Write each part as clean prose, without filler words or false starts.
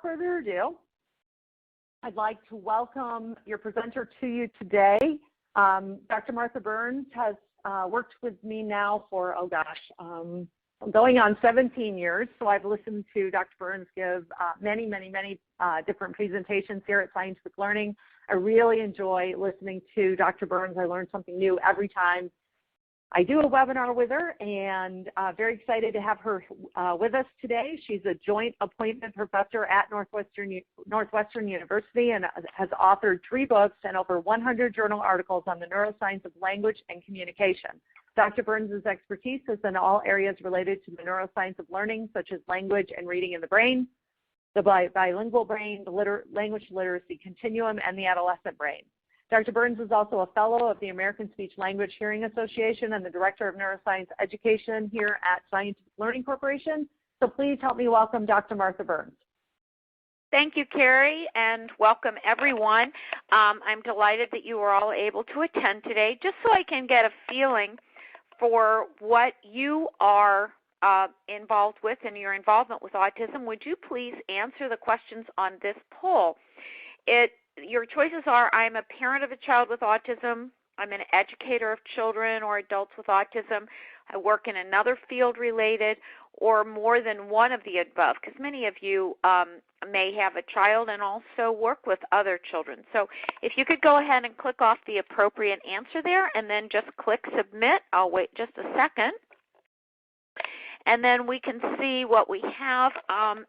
further ado, I'd like to welcome your presenter to you today. Dr. Martha Burns has worked with me now for, going on 17 years. So I've listened to Dr. Burns give many different presentations here at Scientific Learning. I really enjoy listening to Dr. Burns. I learn something new every time I do a webinar with her, and very excited to have her with us today. She's a joint appointed professor at Northwestern University and has authored 3 books and over 100 journal articles on the neuroscience of language and communication. Dr. Burns' expertise is in all areas related to the neuroscience of learning, such as language and reading in the brain, the bilingual brain, the language literacy continuum, and the adolescent brain. Dr. Burns is also a fellow of the American Speech Language Hearing Association and the director of neuroscience education here at Scientific Learning Corporation. So please help me welcome Dr. Martha Burns. Thank you, Carrie, and welcome everyone. I'm delighted that you were all able to attend today. Just so I can get a feeling for what you are involved with and your involvement with autism, would you please answer the questions on this poll? Your choices are: I'm a parent of a child with autism, I'm an educator of children or adults with autism, I work in another field related, or more than one of the above, because many of you may have a child and also work with other children. So if you could go ahead and click off the appropriate answer there and then just click submit. I'll wait just a second. And then we can see what we have.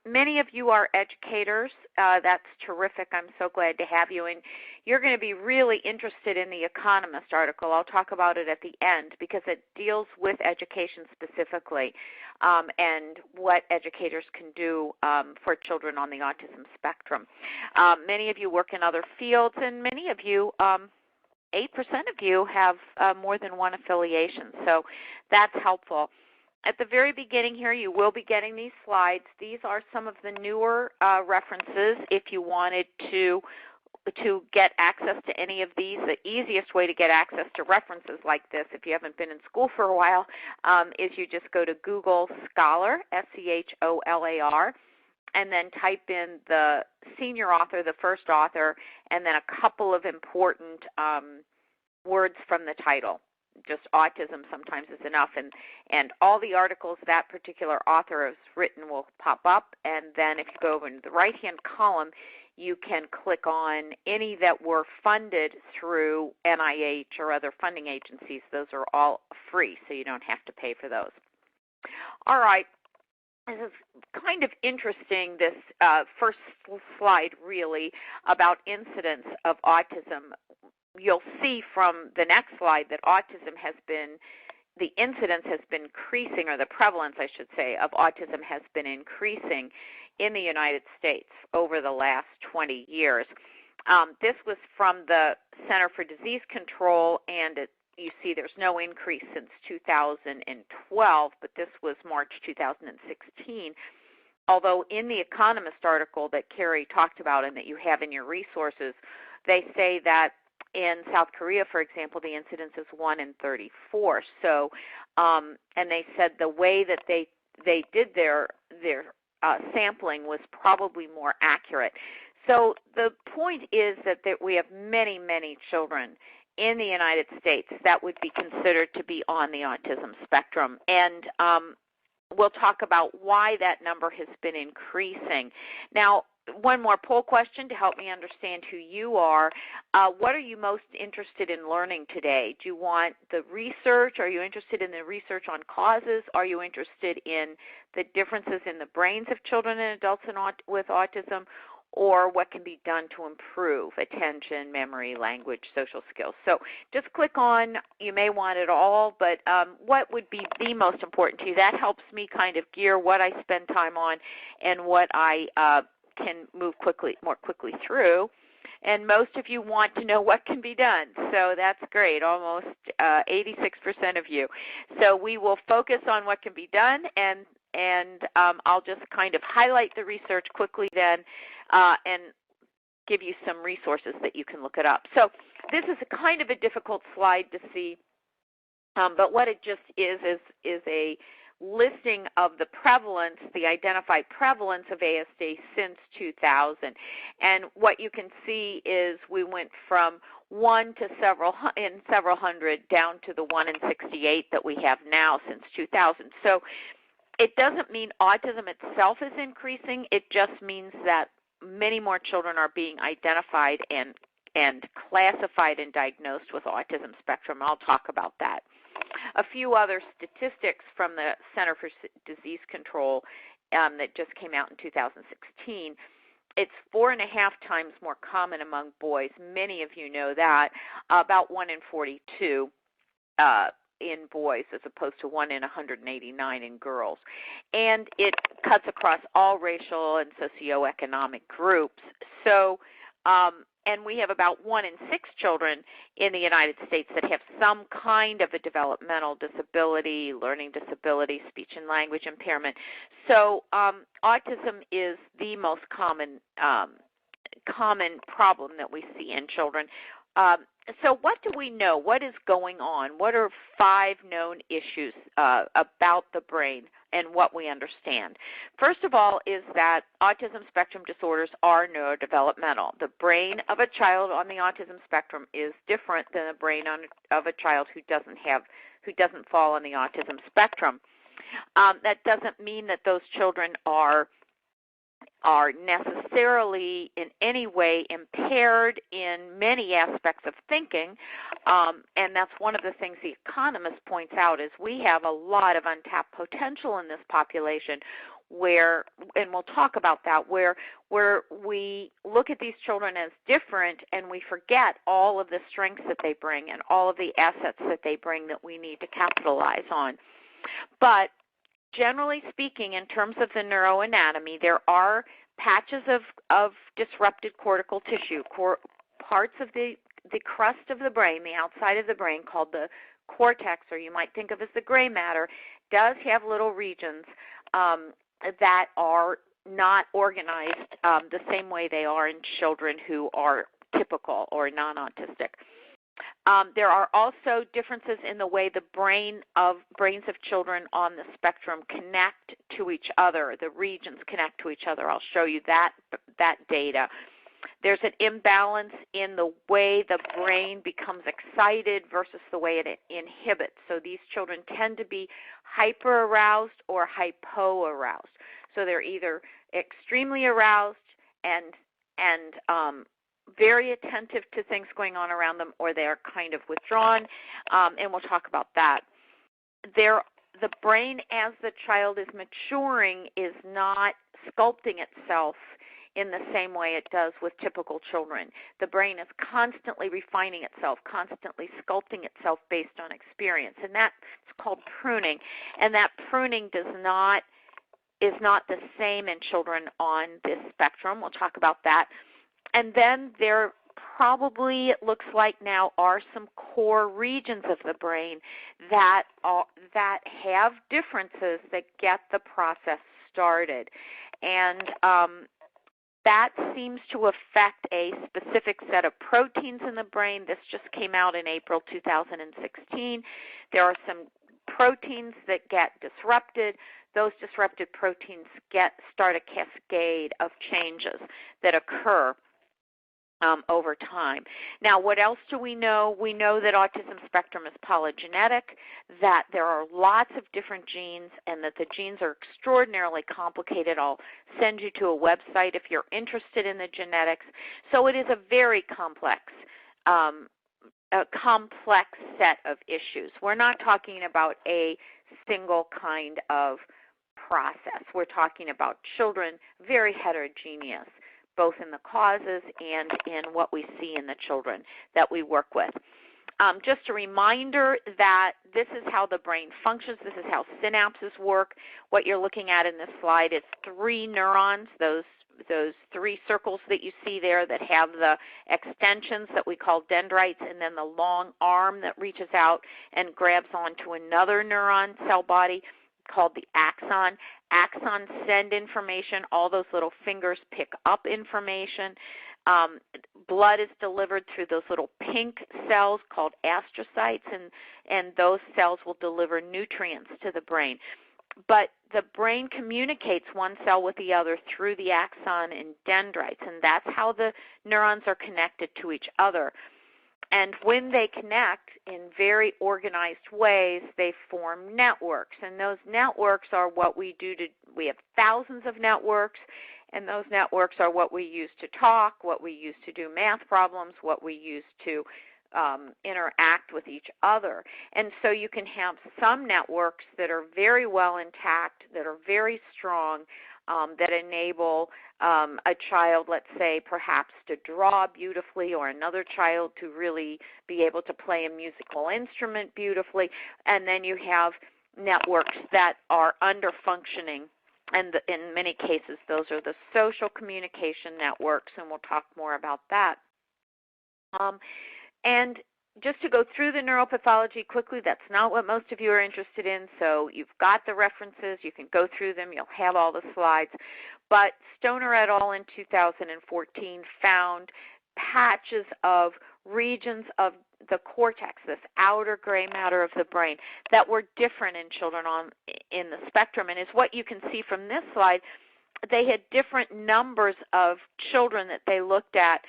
Many of you are educators. That's terrific. I'm so glad to have you. And you're going to be really interested in the Economist article. I'll talk about it at the end because it deals with education specifically and what educators can do for children on the autism spectrum. Many of you work in other fields, and many of you 8% of you have more than one affiliation, so that's helpful. At the very beginning here, you will be getting these slides. These are some of the newer references if you wanted to get access to any of these. The easiest way to get access to references like this, if you haven't been in school for a while, is you just go to Google Scholar, S-C-H-O-L-A-R, and then type in the senior author, the first author, and then a couple of important words from the title. Just autism sometimes is enough, and all the articles that particular author has written will pop up, and then if you go over into the right-hand column, you can click on any that were funded through NIH or other funding agencies. Those are all free, so you don't have to pay for those. All right. This is kind of interesting, this first slide really, about incidence of autism. You'll see from the next slide that the incidence has been increasing, or the prevalence, I should say, of autism has been increasing in the United States over the last 20 years. This was from the Center for Disease Control, and you see there's no increase since 2012, but this was March 2016. Although in the Economist article that Carrie talked about and that you have in your resources, they say that in South Korea, for example, the incidence is 1 in 34. So, and they said the way that they did their sampling was probably more accurate. So the point is that we have many children in the United States that would be considered to be on the autism spectrum, and we'll talk about why that number has been increasing. Now, one more poll question to help me understand who you are. What are you most interested in learning today? Do you want the research? Are you interested in the research on causes? Are you interested in the differences in the brains of children and adults with autism? Or what can be done to improve attention, memory, language, social skills? So just click on, you may want it all, but what would be the most important to you? That helps me kind of gear what I spend time on and what I can move more quickly through. And most of you want to know what can be done, so that's great, almost 86% of you. So we will focus on what can be done, and I'll just kind of highlight the research quickly then and give you some resources that you can look it up. So this is a kind of a difficult slide to see, but what it just is a listing of the prevalence, the identified prevalence of ASD since 2000. And what you can see is we went from 1 to several hundred down to the 1 in 68 that we have now since 2000. So it doesn't mean autism itself is increasing. It just means that many more children are being identified and classified and diagnosed with autism spectrum. I'll talk about that. A few other statistics from the Center for Disease Control that just came out in 2016. It's 4.5 times more common among boys. Many of you know that. About 1 in 42 in boys as opposed to 1 in 189 in girls. And it cuts across all racial and socioeconomic groups. So, and we have about 1 in 6 children in the United States that have some kind of a developmental disability, learning disability, speech and language impairment. So autism is the most common problem that we see in children. So what do we know? What is going on? What are 5 known issues about the brain and what we understand? First of all is that autism spectrum disorders are neurodevelopmental. The brain of a child on the autism spectrum is different than the brain of a child who doesn't fall on the autism spectrum. That doesn't mean that those children are necessarily in any way impaired in many aspects of thinking, and that's one of the things the economist points out is we have a lot of untapped potential in this population where, and we'll talk about that, where we look at these children as different and we forget all of the strengths that they bring and all of the assets that they bring that we need to capitalize on. But generally speaking, in terms of the neuroanatomy, there are patches of disrupted cortical tissue, parts of the crust of the brain, the outside of the brain called the cortex, or you might think of as the gray matter, does have little regions that are not organized the same way they are in children who are typical or non-autistic. There are also differences in the way the brains of children on the spectrum connect to each other. The regions connect to each other. I'll show you that data. There's an imbalance in the way the brain becomes excited versus the way it inhibits. So these children tend to be hyper-aroused or hypo-aroused. So they're either extremely aroused and very attentive to things going on around them, or they are kind of withdrawn, and we'll talk about that. The brain, as the child is maturing, is not sculpting itself in the same way it does with typical children. The brain is constantly refining itself, constantly sculpting itself based on experience, and that's called pruning. And that pruning is not the same in children on this spectrum. We'll talk about that. And then there probably, it looks like now, are some core regions of the brain that have differences that get the process started. And that seems to affect a specific set of proteins in the brain. This just came out in April 2016. There are some proteins that get disrupted. Those disrupted proteins start a cascade of changes that occur over time. Now, what else do we know? We know that autism spectrum is polygenetic, that there are lots of different genes, and that the genes are extraordinarily complicated. I'll send you to a website if you're interested in the genetics. So it is a very complex set of issues. We're not talking about a single kind of process. We're talking about children, very heterogeneous, both in the causes and in what we see in the children that we work with. Just a reminder that this is how the brain functions. This is how synapses work. What you're looking at in this slide is 3 neurons, those 3 circles that you see there that have the extensions that we call dendrites, and then the long arm that reaches out and grabs onto another neuron cell body called the axon. Axons send information. All those little fingers pick up information. Blood is delivered through those little pink cells called astrocytes, and those cells will deliver nutrients to the brain. but the brain communicates one cell with the other through the axon and dendrites, and that's how the neurons are connected to each other. And when they connect in very organized ways, they form networks. And those networks are what we do we have thousands of networks, and those networks are what we use to talk, what we use to do math problems, what we use to interact with each other. And so you can have some networks that are very well intact, that are very strong, that enable a child, let's say, perhaps to draw beautifully, or another child to really be able to play a musical instrument beautifully. And then you have networks that are under-functioning, and in many cases those are the social communication networks, and we'll talk more about that. And just to go through the neuropathology quickly, that's not what most of you are interested in, so you've got the references, you can go through them, you'll have all the slides. But Stoner et al. In 2014 found patches of regions of the cortex, this outer gray matter of the brain, that were different in children in the spectrum. And as what you can see from this slide, they had different numbers of children that they looked at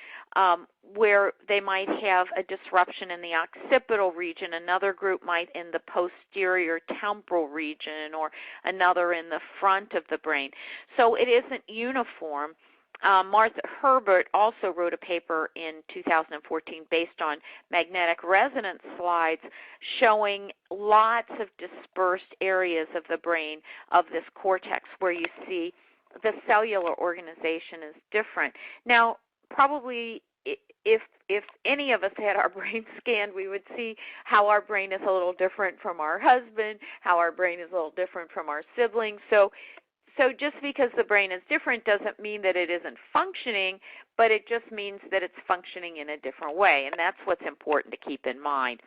where they might have a disruption in the occipital region, another group might in the posterior temporal region, or another in the front of the brain. So it isn't uniform. Martha Herbert also wrote a paper in 2014 based on magnetic resonance slides showing lots of dispersed areas of the brain of this cortex where you see the cellular organization is different. Now, probably if any of us had our brain scanned, we would see how our brain is a little different from our husband, how our brain is a little different from our siblings. So just because the brain is different doesn't mean that it isn't functioning, but it just means that it's functioning in a different way, and that's what's important to keep in mind.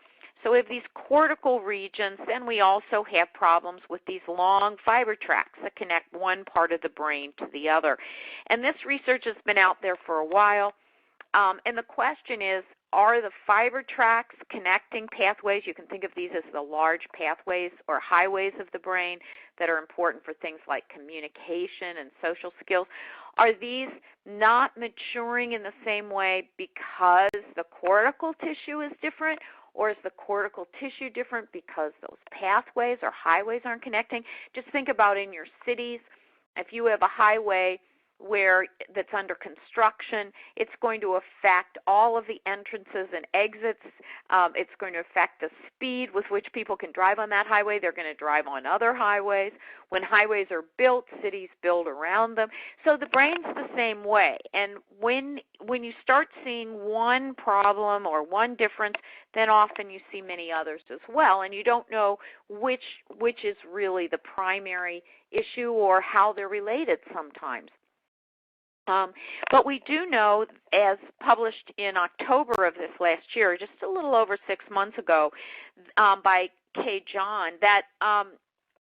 So we have these cortical regions, then we also have problems with these long fiber tracts that connect one part of the brain to the other. And this research has been out there for a while, and the question is, are the fiber tracts connecting pathways? You can think of these as the large pathways or highways of the brain that are important for things like communication and social skills. Are these not maturing in the same way because the cortical tissue is different? Or is the cortical tissue different because those pathways or highways aren't connecting? Just think about in your cities. If you have a highway that's under construction, it's going to affect all of the entrances and exits. It's going to affect the speed with which people can drive on that highway. They're going to drive on other highways. When highways are built, cities build around them. So the brain's the same way. And when you start seeing one problem or one difference, then often you see many others as well, and you don't know which is really the primary issue or how they're related sometimes. But we do know, as published in October of this last year, just a little over 6 months ago, by Kay John, that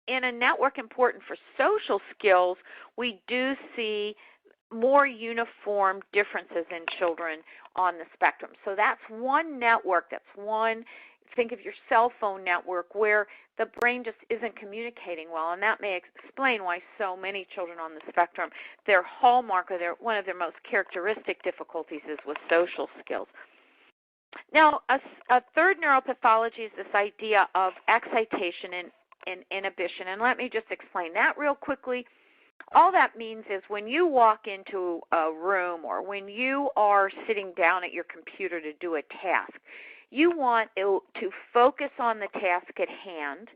in a network important for social skills, we do see more uniform differences in children on the spectrum. So that's one network, think of your cell phone network where the brain just isn't communicating well, and that may explain why so many children on the spectrum, their hallmark or one of their most characteristic difficulties is with social skills. Now, a third neuropathology is this idea of excitation and inhibition, and let me just explain that real quickly. All that means is when you walk into a room or when you are sitting down at your computer to do a task, you want to focus on the task at hand,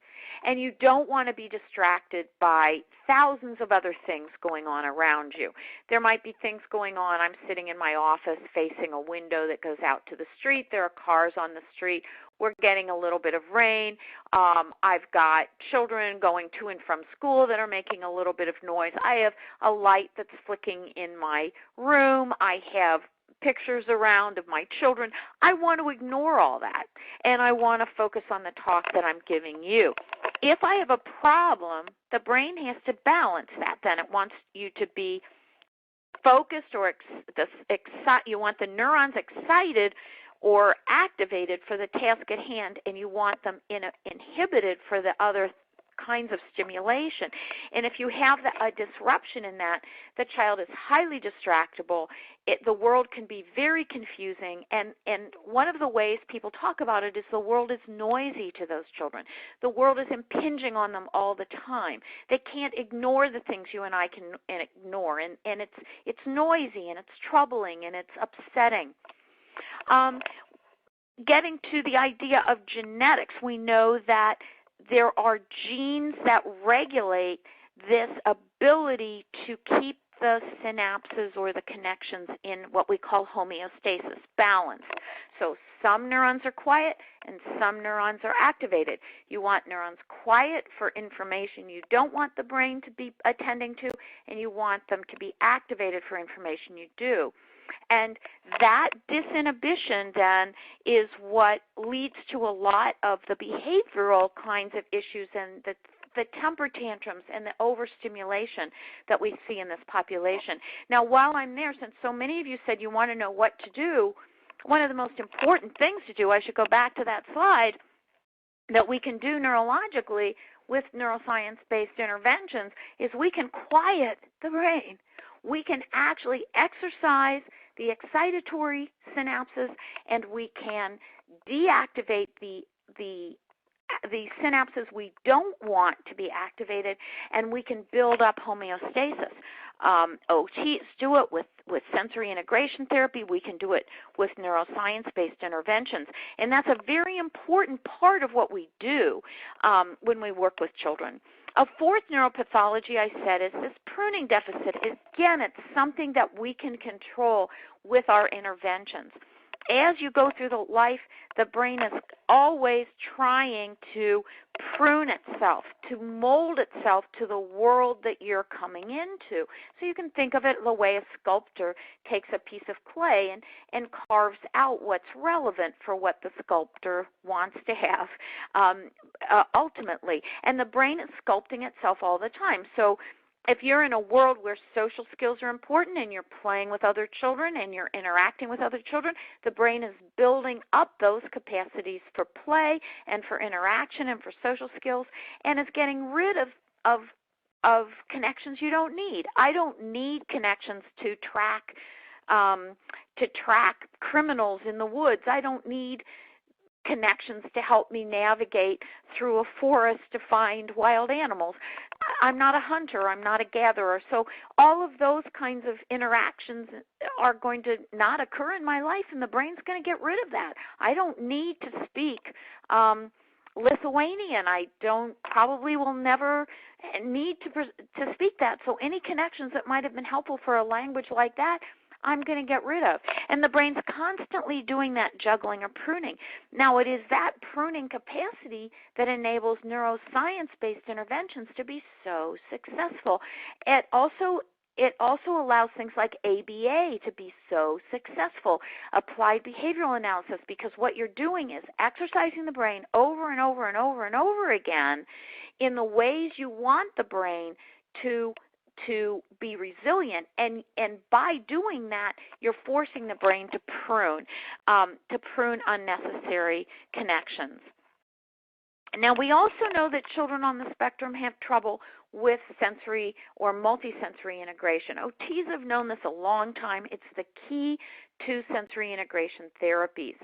and you don't want to be distracted by thousands of other things going on around you. There might be things going on. I'm sitting in my office facing a window that goes out to the street. There are cars on the street. We're getting a little bit of rain. I've got children going to and from school that are making a little bit of noise. I have a light that's flicking in my room. I have pictures around of my children. I want to ignore all that, and I want to focus on the talk that I'm giving you. If I have a problem, the brain has to balance that. Then it wants you to be focused, or you want the neurons excited or activated for the task at hand, and you want them inhibited for the other kinds of stimulation. And if you have a disruption in that, the child is highly distractible. The world can be very confusing, and one of the ways people talk about it is the world is noisy to those children. The world is impinging on them all the time. They can't ignore the things you and I can ignore, and it's noisy, and it's troubling, and it's upsetting. Getting to the idea of genetics, we know that there are genes that regulate this ability to keep the synapses or the connections in what we call homeostasis, balance. So some neurons are quiet and some neurons are activated. You want neurons quiet for information you don't want the brain to be attending to, and you want them to be activated for information you do. And that disinhibition then is what leads to a lot of the behavioral kinds of issues and the temper tantrums and the overstimulation that we see in this population. Now, while I'm there, since so many of you said you want to know what to do, one of the most important things to do, I should go back to that slide, that we can do neurologically with neuroscience-based interventions is we can quiet the brain. We can actually exercise the excitatory synapses, and we can deactivate the synapses we don't want to be activated, and we can build up homeostasis. OTs do it with sensory integration therapy. We can do it with neuroscience-based interventions, and that's a very important part of what we do when we work with children. A fourth neuropathology, I said, is this pruning deficit. Again, it's something that we can control with our interventions. As you go through the life, the brain is always trying to prune itself, to mold itself to the world that you're coming into. So you can think of it the way a sculptor takes a piece of clay and carves out what's relevant for what the sculptor wants to have ultimately. And the brain is sculpting itself all the time. So if you're in a world where social skills are important and you're playing with other children and you're interacting with other children, the brain is building up those capacities for play and for interaction and for social skills, and is getting rid of connections you don't need. I don't need connections to track criminals in the woods. I don't need connections to help me navigate through a forest to find wild animals. I'm not a hunter. I'm not a gatherer. So all of those kinds of interactions are going to not occur in my life, and the brain's going to get rid of that. I don't need to speak Lithuanian. I probably will never need to speak that. So any connections that might have been helpful for a language like that, I'm going to get rid of. And the brain's constantly doing that juggling or pruning. Now, it is that pruning capacity that enables neuroscience-based interventions to be so successful. It also allows things like ABA to be so successful, applied behavioral analysis, because what you're doing is exercising the brain over and over and over and over again in the ways you want the brain to be resilient, and by doing that, you're forcing the brain to prune unnecessary connections. Now, we also know that children on the spectrum have trouble with sensory or multisensory integration. OTs have known this a long time. It's the key to sensory integration therapies.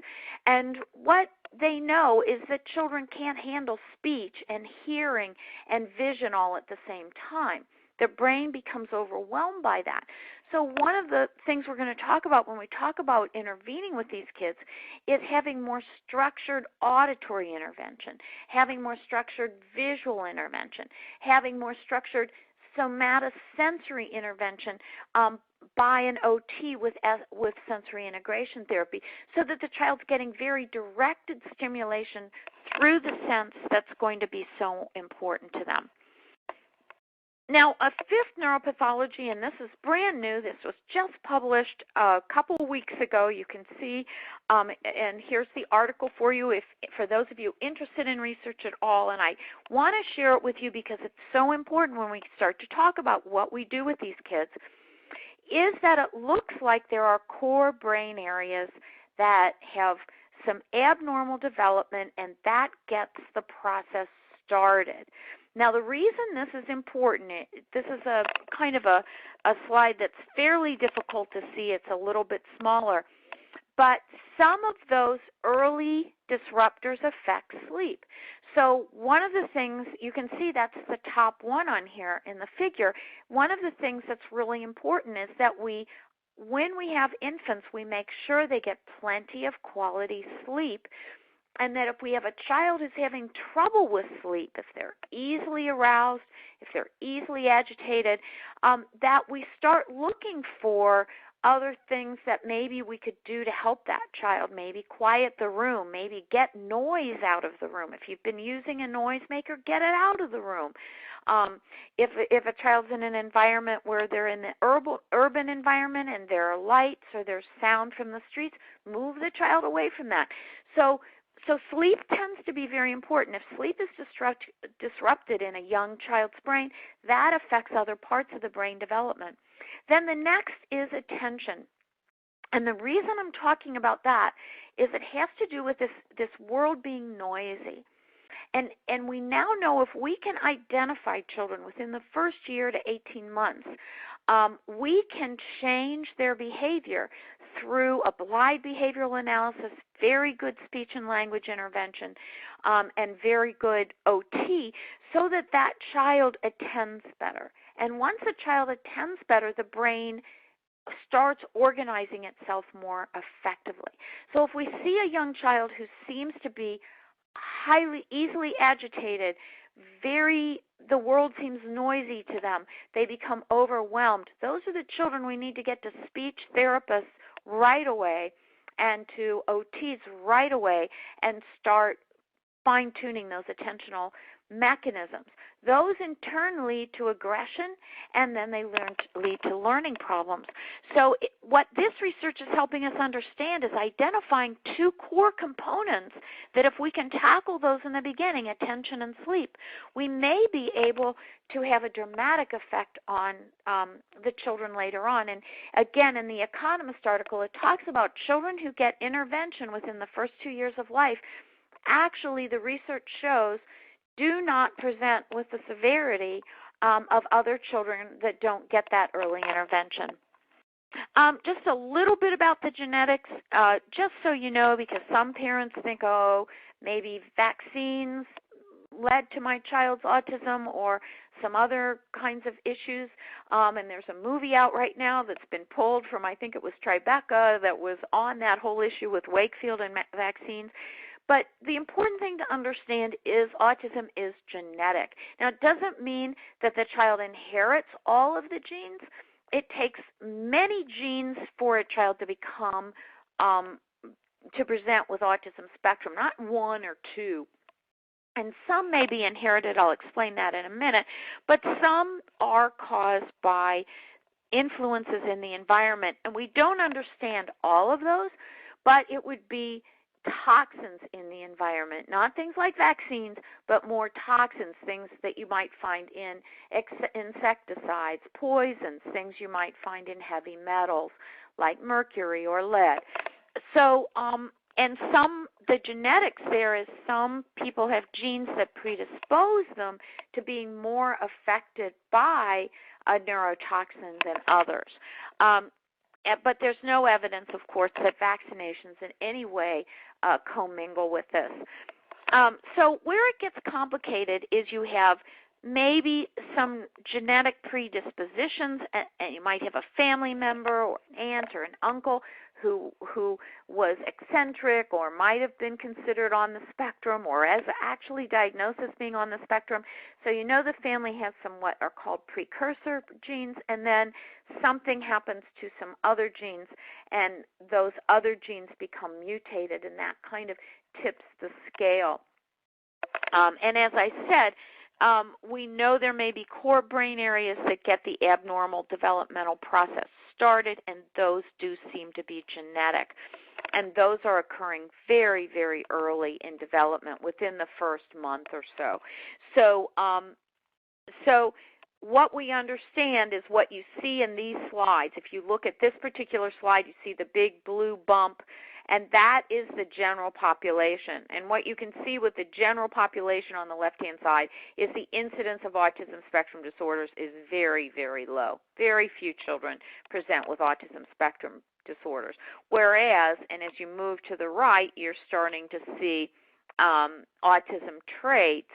And what they know is that children can't handle speech and hearing and vision all at the same time. Their brain becomes overwhelmed by that. So one of the things we're going to talk about when we talk about intervening with these kids is having more structured auditory intervention, having more structured visual intervention, having more structured somatosensory intervention by an OT with sensory integration therapy, so that the child's getting very directed stimulation through the sense that's going to be so important to them. Now, a fifth neuropathology, and this is brand new. This was just published a couple of weeks ago. You can see, and here's the article for you for those of you interested in research at all. And I want to share it with you because it's so important when we start to talk about what we do with these kids, is that it looks like there are core brain areas that have some abnormal development, and that gets the process started. Now, the reason this is important, this is a kind of a slide that's fairly difficult to see. It's a little bit smaller. But some of those early disruptors affect sleep. So one of the things, you can see that's the top one on here in the figure. One of the things that's really important is that when we have infants, we make sure they get plenty of quality sleep. And that if we have a child who's having trouble with sleep, if they're easily aroused, if they're easily agitated, that we start looking for other things that maybe we could do to help that child, maybe quiet the room, maybe get noise out of the room. If you've been using a noisemaker, get it out of the room. If a child's in an environment where they're in the urban environment and there are lights or there's sound from the streets, move the child away from that. So sleep tends to be very important. If sleep is disrupted in a young child's brain, that affects other parts of the brain development. Then the next is attention. And the reason I'm talking about that is it has to do with this world being noisy. And we now know if we can identify children within the first year to 18 months, we can change their behavior through applied behavioral analysis, very good speech and language intervention, and very good OT, so that that child attends better. And once a child attends better, the brain starts organizing itself more effectively. So if we see a young child who seems to be easily agitated, the world seems noisy to them, they become overwhelmed, those are the children we need to get to speech therapists right away and to OTs right away and start fine-tuning those attentional mechanisms. Those in turn lead to aggression, and then they lead to learning problems. So what this research is helping us understand is identifying two core components that if we can tackle those in the beginning, attention and sleep, we may be able to have a dramatic effect on the children later on. And again, in the Economist article, it talks about children who get intervention within the first 2 years of life. Actually, the research shows do not present with the severity of other children that don't get that early intervention. Just a little bit about the genetics, just so you know, because some parents think, oh, maybe vaccines led to my child's autism or some other kinds of issues. And there's a movie out right now that's been pulled from, I think it was Tribeca, that was on that whole issue with Wakefield and vaccines. But the important thing to understand is autism is genetic. Now, it doesn't mean that the child inherits all of the genes. It takes many genes for a child to become, to present with autism spectrum, not one or two. And some may be inherited. I'll explain that in a minute. But some are caused by influences in the environment. And we don't understand all of those, but it would be toxins in the environment, not things like vaccines, but more toxins, things that you might find in insecticides, poisons, things you might find in heavy metals like mercury or lead. So, and the genetics there is some people have genes that predispose them to being more affected by neurotoxins than others. But there's no evidence, of course, that vaccinations in any way commingle with this. So where it gets complicated is you have maybe some genetic predispositions, and you might have a family member or an aunt or an uncle who was eccentric or might have been considered on the spectrum or as actually diagnosed as being on the spectrum. So you know the family has some what are called precursor genes, and then something happens to some other genes, and those other genes become mutated, and that kind of tips the scale. And as I said, we know there may be core brain areas that get the abnormal developmental process started, and those do seem to be genetic. And those are occurring very, very early in development, within the first month or so. So what we understand is what you see in these slides. If you look at this particular slide, you see the big blue bump, And that is the general population. And what you can see with the general population on the left-hand side is the incidence of autism spectrum disorders is very, very low. Very few children present with autism spectrum disorders. Whereas, and as you move to the right, you're starting to see autism traits.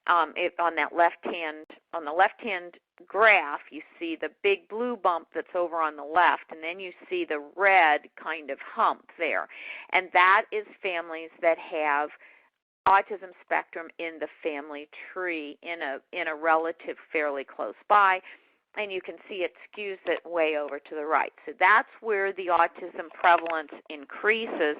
On the left-hand graph, you see the big blue bump that's over on the left, and then you see the red kind of hump there. And that is families that have autism spectrum in the family tree in a relative fairly close by. And you can see it skews it way over to the right. So that's where the autism prevalence increases.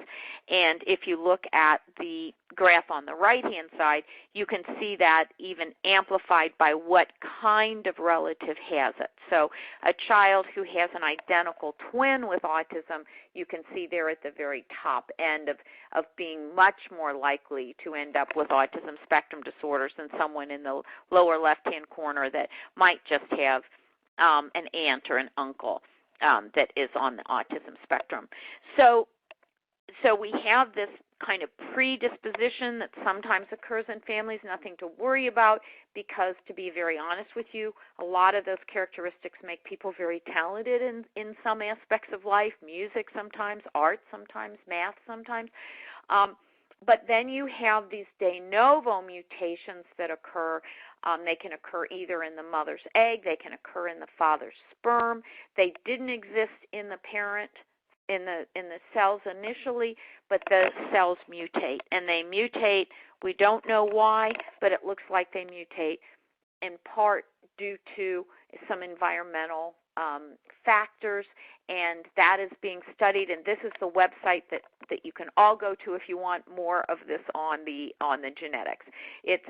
And if you look at the graph on the right-hand side, you can see that even amplified by what kind of relative has it. So a child who has an identical twin with autism, you can see they're at the very top end of being much more likely to end up with autism spectrum disorders than someone in the lower left-hand corner that might just have an aunt or an uncle that is on the autism spectrum. So we have this kind of predisposition that sometimes occurs in families, nothing to worry about, because to be very honest with you, a lot of those characteristics make people very talented in some aspects of life, music sometimes, art sometimes, math sometimes. But then you have these de novo mutations that occur. They can occur either in the mother's egg, they can occur in the father's sperm. They didn't exist in the parent, in the cells initially, but the cells mutate. And they mutate, we don't know why, but it looks like they mutate in part due to some environmental factors, and that is being studied. And this is the website that you can all go to if you want more of this on the genetics. It's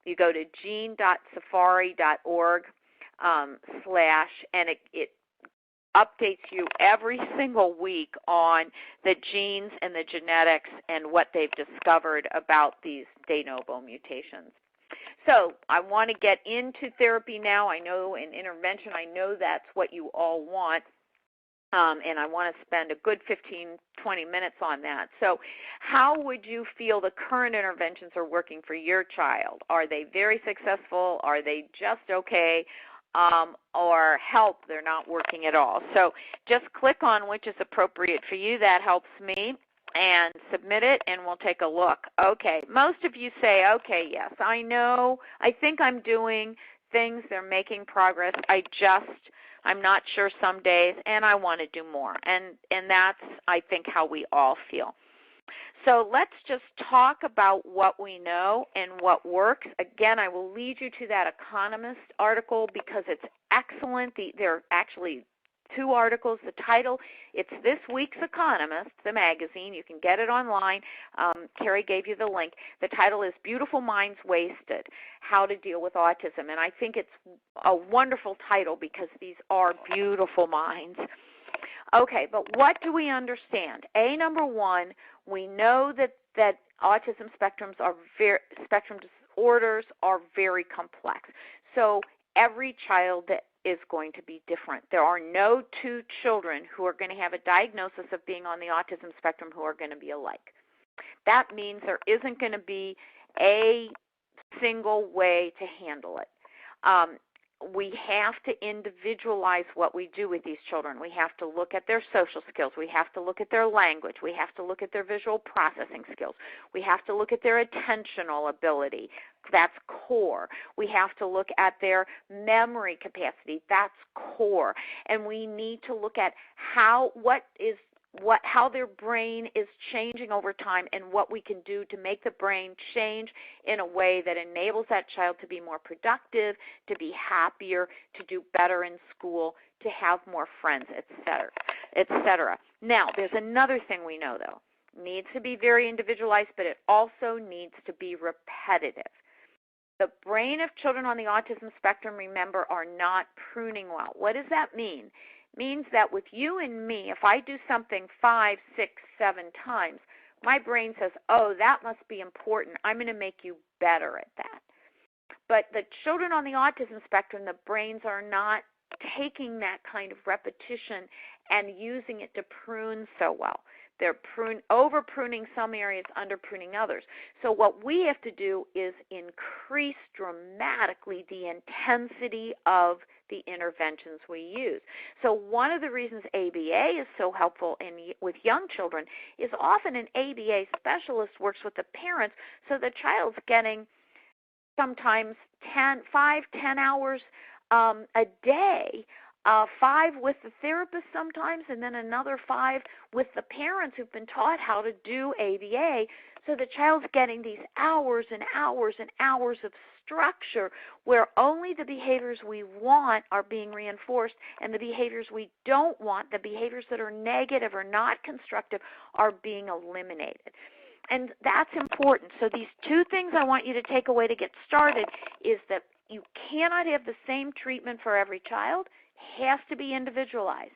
you go to gene.safari.org and it updates you every single week on the genes and the genetics and what they've discovered about these de novo mutations. So I want to get into therapy now. I know in intervention, I know that's what you all want. And I want to spend a good 15, 20 minutes on that. So how would you feel the current interventions are working for your child? Are they very successful? Are they just okay? Or help, they're not working at all? So just click on which is appropriate for you. That helps me. And submit it, and we'll take a look. Okay, most of you say, okay, yes, I know, I think I'm doing things, they're making progress, I'm not sure some days, and I want to do more. And that's, I think, how we all feel. So let's just talk about what we know and what works. Again, I will lead you to that Economist article because it's excellent. There are actually 2 articles. The title, it's This Week's Economist, the magazine. You can get it online. Carrie gave you the link. The title is Beautiful Minds Wasted, How to Deal with Autism. And I think it's a wonderful title because these are beautiful minds. Okay, but what do we understand? Number one, we know that autism spectrum disorders are very complex. So every child that is going to be different. There are no 2 children who are going to have a diagnosis of being on the autism spectrum who are going to be alike. That means there isn't going to be a single way to handle it. We have to individualize what we do with these children. We have to look at their social skills. We have to look at their language. We have to look at their visual processing skills. We have to look at their attentional ability. That's core. We have to look at their memory capacity. That's core. And we need to look at how their brain is changing over time and what we can do to make the brain change in a way that enables that child to be more productive, to be happier, to do better in school, to have more friends, etc., etc. Now, there's another thing we know, though. It needs to be very individualized, but it also needs to be repetitive. The brain of children on the autism spectrum, remember, are not pruning well. What does that mean? It means that with you and me, if I do something 5, 6, 7 times, my brain says, oh, that must be important. I'm going to make you better at that. But the children on the autism spectrum, the brains are not taking that kind of repetition and using it to prune so well. They're over pruning some areas, under pruning others. So what we have to do is increase dramatically the intensity of the interventions we use. So one of the reasons ABA is so helpful with young children is often an ABA specialist works with the parents, so the child's getting sometimes 10 hours a day, 5 with the therapist sometimes, and then another 5 with the parents who've been taught how to do ABA. So the child's getting these hours and hours and hours of structure where only the behaviors we want are being reinforced, and the behaviors we don't want, the behaviors that are negative or not constructive, are being eliminated. And that's important. So these 2 things I want you to take away to get started is that you cannot have the same treatment for every child. It has to be individualized.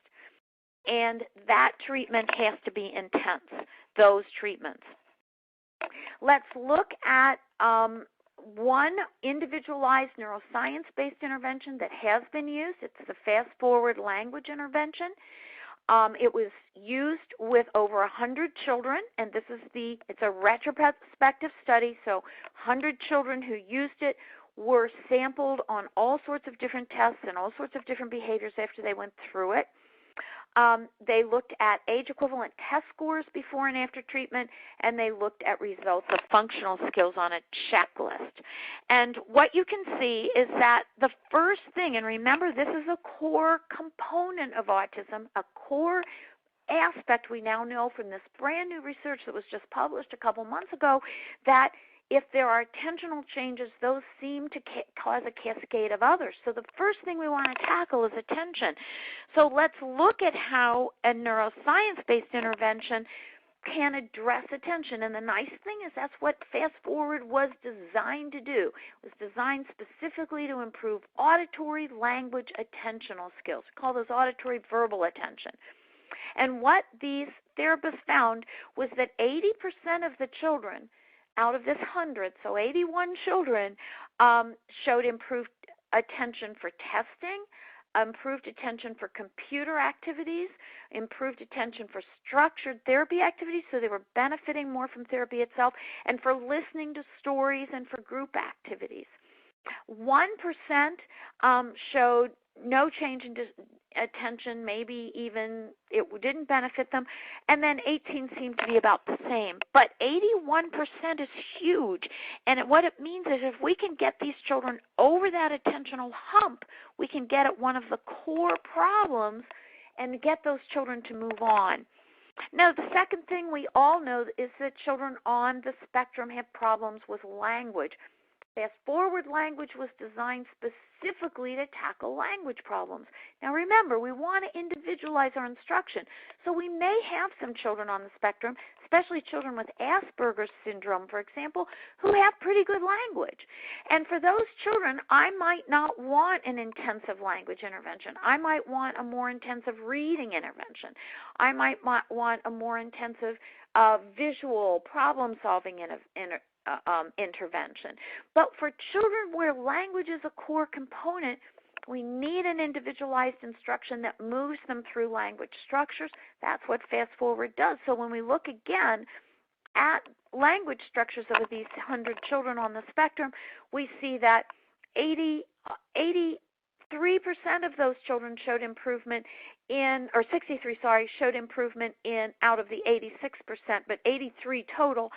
And that treatment has to be intense, those treatments. Let's look at one individualized neuroscience-based intervention that has been used. It's the fast-forward language intervention. It was used with over 100 children, and it's a retrospective study, so 100 children who used it were sampled on all sorts of different tests and all sorts of different behaviors after they went through it. They looked at age-equivalent test scores before and after treatment, and they looked at results of functional skills on a checklist. And what you can see is that the first thing, and remember this is a core component of autism, a core aspect we now know from this brand new research that was just published a couple months ago, that if there are attentional changes, those seem to cause a cascade of others. So the first thing we want to tackle is attention. So let's look at how a neuroscience-based intervention can address attention. And the nice thing is that's what Fast Forward was designed to do. It was designed specifically to improve auditory, language, attentional skills. We call those auditory verbal attention. And what these therapists found was that 80% of the children out of this 100, so 81 children, showed improved attention for testing, improved attention for computer activities, improved attention for structured therapy activities, so they were benefiting more from therapy itself, and for listening to stories and for group activities. 1% showed no change in attention, maybe even it didn't benefit them, and then 18 seemed to be about the same. But 81% is huge, and what it means is if we can get these children over that attentional hump, we can get at one of the core problems and get those children to move on. Now, the second thing we all know is that children on the spectrum have problems with language. Fast Forward language was designed specifically to tackle language problems. Now remember, we want to individualize our instruction. So we may have some children on the spectrum, especially children with Asperger's syndrome, for example, who have pretty good language. And for those children, I might not want an intensive language intervention. I might want a more intensive reading intervention. I might want a more intensive visual problem-solving intervention. But for children where language is a core component, we need an individualized instruction that moves them through language structures. That's what Fast Forward does. So when we look again at language structures of these 100 children on the spectrum, we see that 83% of those children showed improvement in, or 63, showed improvement in out of the 86%, but 83 total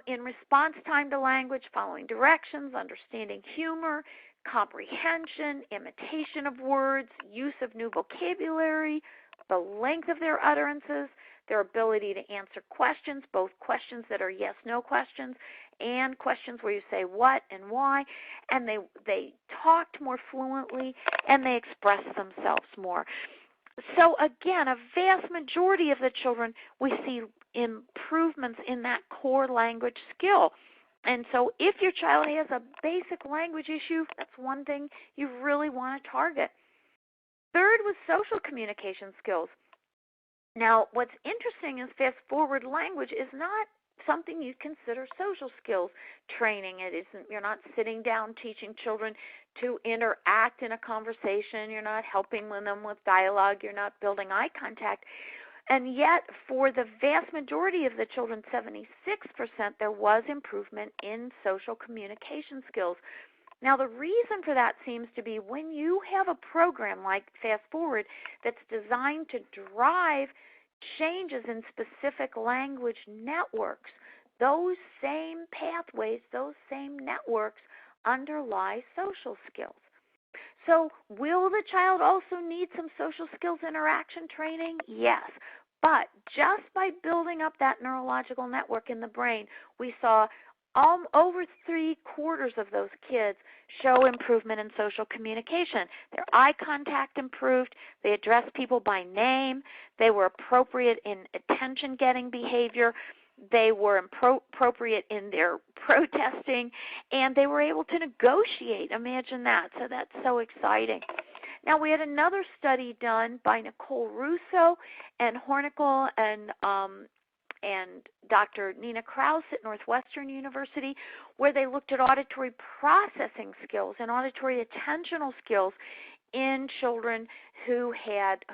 in response time to language, following directions, understanding humor, comprehension, imitation of words, use of new vocabulary, the length of their utterances, their ability to answer questions, both questions that are yes-no questions and questions where you say what and why, and they talked more fluently and they expressed themselves more. So again, a vast majority of the children, we see improvements in that core language skill. And so if your child has a basic language issue, that's one thing you really want to target. Third was social communication skills. Now, what's interesting is Fast Forward language is not something you consider social skills training. It isn't. You're not sitting down teaching children to interact in a conversation. You're not helping them with dialogue. You're not building eye contact. And yet, for the vast majority of the children, 76%, there was improvement in social communication skills. Now, the reason for that seems to be when you have a program like Fast Forward that's designed to drive changes in specific language networks, those same pathways, those same networks underlie social skills. So will the child also need some social skills interaction training? Yes. But just by building up that neurological network in the brain, we saw over 3/4 of those kids show improvement in social communication. Their eye contact improved. They addressed people by name. They were appropriate in attention-getting behavior. They were appropriate in their protesting, and they were able to negotiate. Imagine that. So that's so exciting. Now, we had another study done by Nicole Russo and Hornickel and Dr. Nina Krause at Northwestern University, where they looked at auditory processing skills and auditory attentional skills in children who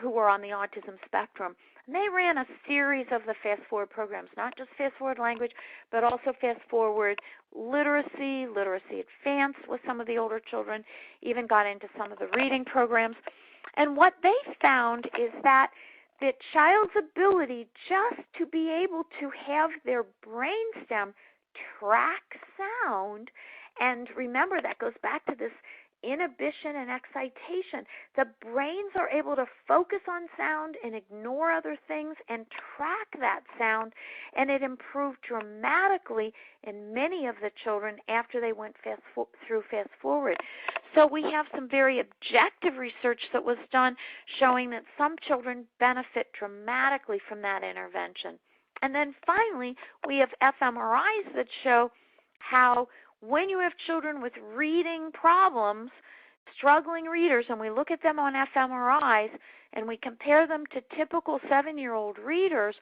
were on the autism spectrum. And they ran a series of the Fast Forward programs, not just Fast Forward Language, but also Fast Forward Literacy, Literacy Advanced with some of the older children, even got into some of the reading programs. And what they found is that the child's ability just to be able to have their brainstem track sound, and remember that goes back to this inhibition and excitation. The brains are able to focus on sound and ignore other things and track that sound, and it improved dramatically in many of the children after they went through Fast Forward. So we have some very objective research that was done showing that some children benefit dramatically from that intervention. And then finally, we have fMRIs that show how when you have children with reading problems, struggling readers, and we look at them on fMRIs and we compare them to typical 7-year-old readers,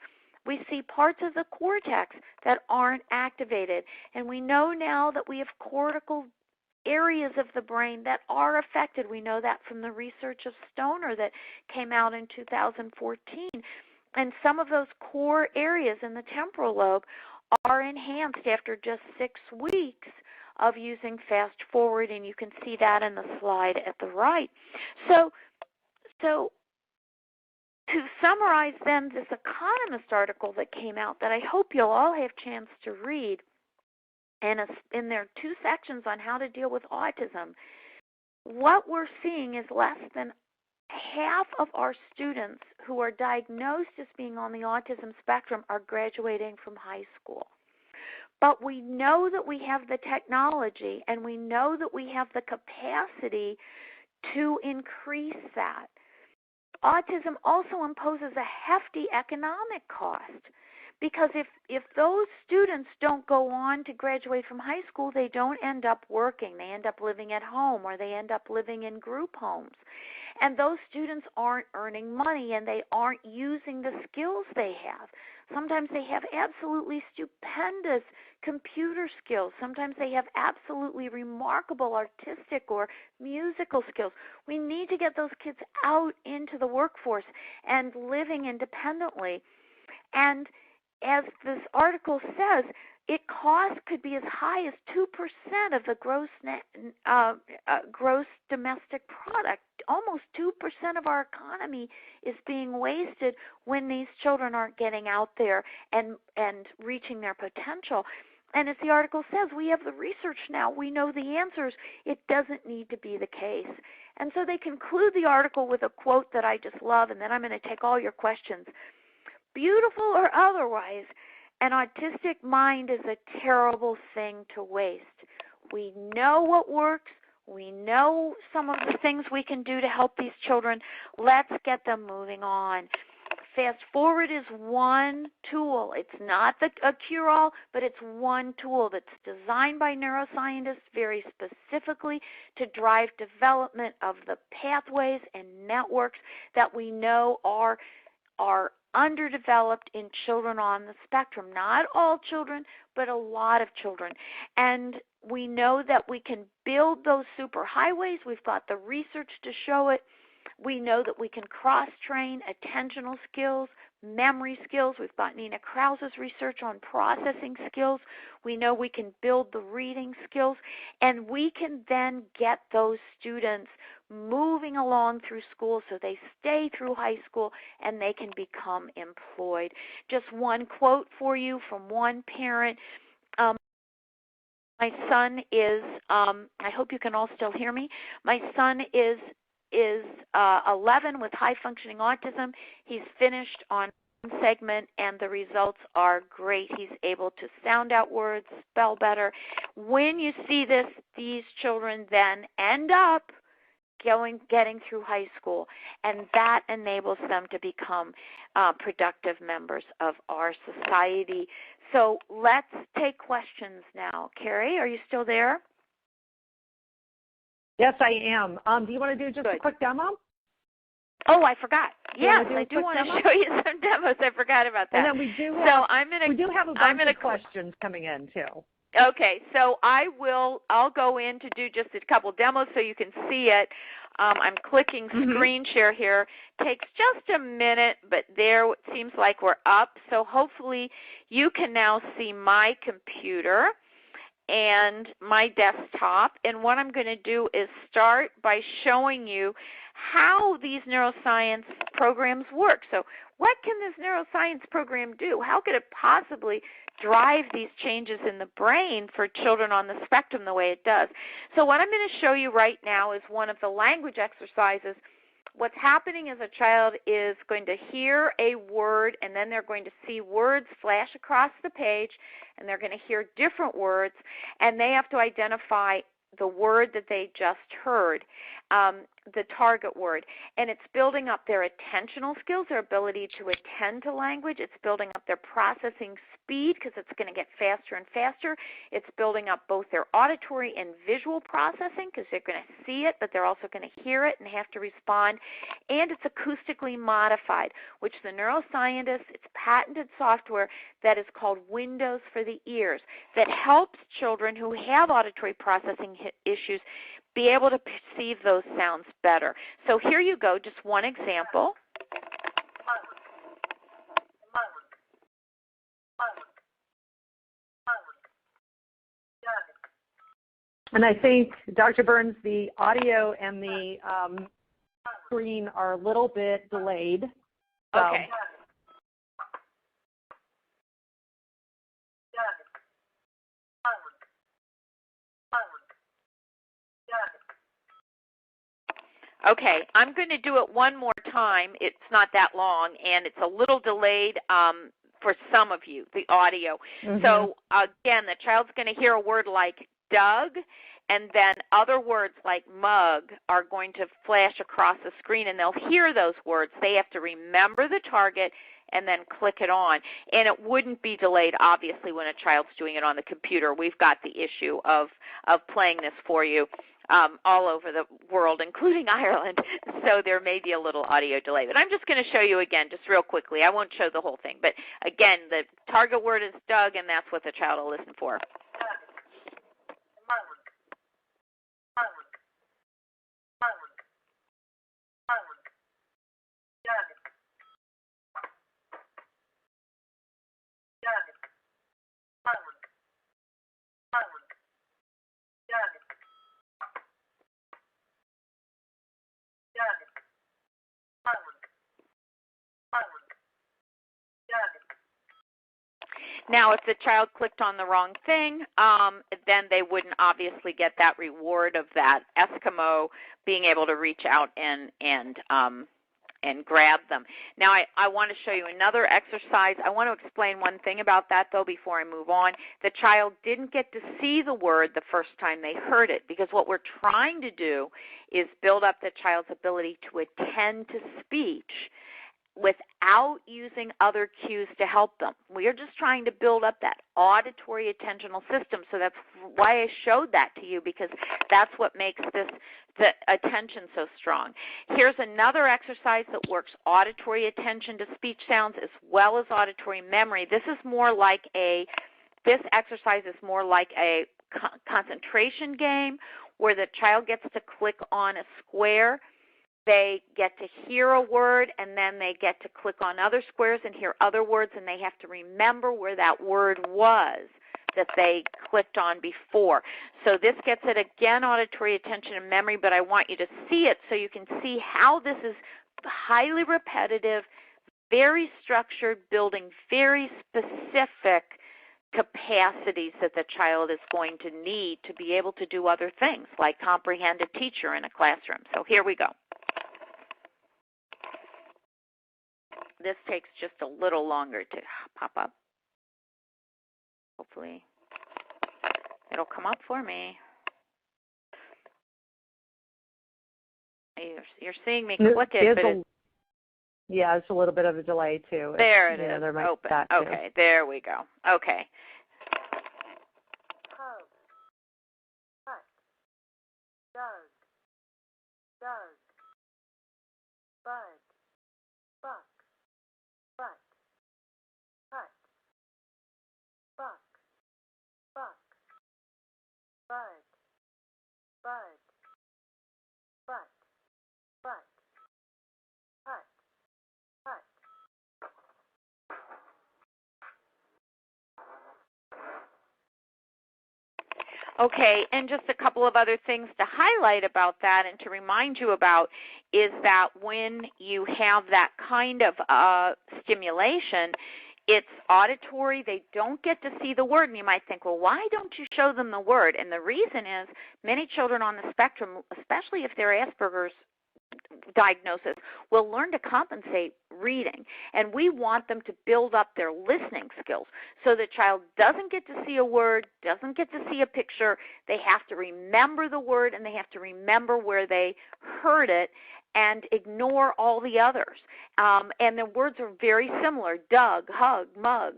we see parts of the cortex that aren't activated. And we know now that we have cortical areas of the brain that are affected. We know that from the research of Stoner that came out in 2014. And some of those core areas in the temporal lobe are enhanced after just 6 weeks of using Fast Forward, and you can see that in the slide at the right. So to summarize then this Economist article that came out that I hope you'll all have a chance to read, and in their 2 sections on how to deal with autism, what we're seeing is less than half of our students who are diagnosed as being on the autism spectrum are graduating from high school. But we know that we have the technology and we know that we have the capacity to increase that. Autism also imposes a hefty economic cost, because if those students don't go on to graduate from high school, they don't end up working. They end up living at home, or they end up living in group homes. And those students aren't earning money, and they aren't using the skills they have. Sometimes they have absolutely stupendous computer skills. Sometimes they have absolutely remarkable artistic or musical skills. We need to get those kids out into the workforce and living independently. And as this article says, cost could be as high as 2% of the gross domestic product. Almost 2% of our economy is being wasted when these children aren't getting out there and reaching their potential. And as the article says, we have the research now. We know the answers. It doesn't need to be the case. And so they conclude the article with a quote that I just love, and then I'm going to take all your questions. Beautiful or otherwise, an autistic mind is a terrible thing to waste. We know what works. We know some of the things we can do to help these children. Let's get them moving on. Fast Forward is one tool. It's not a cure-all, but it's one tool that's designed by neuroscientists very specifically to drive development of the pathways and networks that we know are underdeveloped in children on the spectrum. Not all children, but a lot of children. And we know that we can build those superhighways. We've got the research to show it. We know that we can cross-train attentional skills, memory skills. We've got Nina Krause's research on processing skills. We know we can build the reading skills, and we can then get those students moving along through school so they stay through high school and they can become employed. Just one quote for you from one parent. My son is, I hope you can all still hear me. My son is 11 with high-functioning autism. He's finished on one segment, and the results are great. He's able to sound out words, spell better. When you see this, these children then end up getting through high school, and that enables them to become productive members of our society. So let's take questions now. Carrie, are you still there? Yes, I am. Do you want to do just a quick demo? Oh, I forgot. Yes, I do want to show you some demos. I forgot about that. And then we do have a bunch of questions coming in too. Okay, so I'll go in to do just a couple demos so you can see it. I'm clicking screen share here. Takes just a minute, but there it seems like we're up. So hopefully you can now see my computer and my desktop. And what I'm going to do is start by showing you how these neuroscience programs work. So what can this neuroscience program do? How could it possibly drive these changes in the brain for children on the spectrum the way it does? So what I'm going to show you right now is one of the language exercises. What's happening is a child is going to hear a word, and then they're going to see words flash across the page, and they're going to hear different words, and they have to identify the word that they just heard, the target word. And it's building up their attentional skills, their ability to attend to language. It's building up their processing speed because it's going to get faster and faster. It's building up both their auditory and visual processing because they're going to see it, but they're also going to hear it and have to respond. And it's acoustically modified, which the neuroscientists, it's patented software that is called Windows for the Ears that helps children who have auditory processing issues be able to perceive those sounds better. So here you go, just one example. And I think, Dr. Burns, the audio and the screen are a little bit delayed. So. Okay. Okay, I'm going to do it one more time. It's not that long, and it's a little delayed for some of you, the audio. So, again, the child's going to hear a word like Doug, and then other words like mug are going to flash across the screen, and they'll hear those words. They have to remember the target and then click it on. And it wouldn't be delayed, obviously, when a child's doing it on the computer. We've got the issue of playing this for you all over the world, including Ireland, so there may be a little audio delay. But I'm just going to show you again, just real quickly. I won't show the whole thing. But again, the target word is Doug, and that's what the child will listen for. Now, if the child clicked on the wrong thing, then they wouldn't obviously get that reward of that Eskimo being able to reach out and grab them. Now, I want to show you another exercise. I want to explain one thing about that, though, before I move on. The child didn't get to see the word the first time they heard it, because what we're trying to do is build up the child's ability to attend to speech without using other cues to help them. We are just trying to build up that auditory attentional system. So that's why I showed that to you, because that's what makes the attention so strong. Here's another exercise that works auditory attention to speech sounds as well as auditory memory. This exercise is more like a concentration game where the child gets to click on a square they get to hear a word, and then they get to click on other squares and hear other words, and they have to remember where that word was that they clicked on before. So this gets at, again, auditory, attention, and memory, but I want you to see it so you can see how this is highly repetitive, very structured, building very specific capacities that the child is going to need to be able to do other things, like comprehend a teacher in a classroom. So here we go. This takes just a little longer to pop up. Hopefully it'll come up for me. You're seeing me click it, but yeah, it's a little bit of a delay too. There it is. There might Open. be that too. Okay, there we go. Okay. Hug, hut, dug, dug, bud, buck, butt, hut, buck, buck, bud, bud, butt, butt, hut, hut. Okay, and just a couple of other things to highlight about that and to remind you about is that when you have that kind of stimulation, it's auditory. They don't get to see the word, and you might think, well, why don't you show them the word? And the reason is many children on the spectrum, especially if they're Asperger's diagnosis, will learn to compensate reading, and we want them to build up their listening skills. So the child doesn't get to see a word, doesn't get to see a picture. They have to remember the word, and they have to remember where they heard it and ignore all the others. And the words are very similar: dug, hug, mug,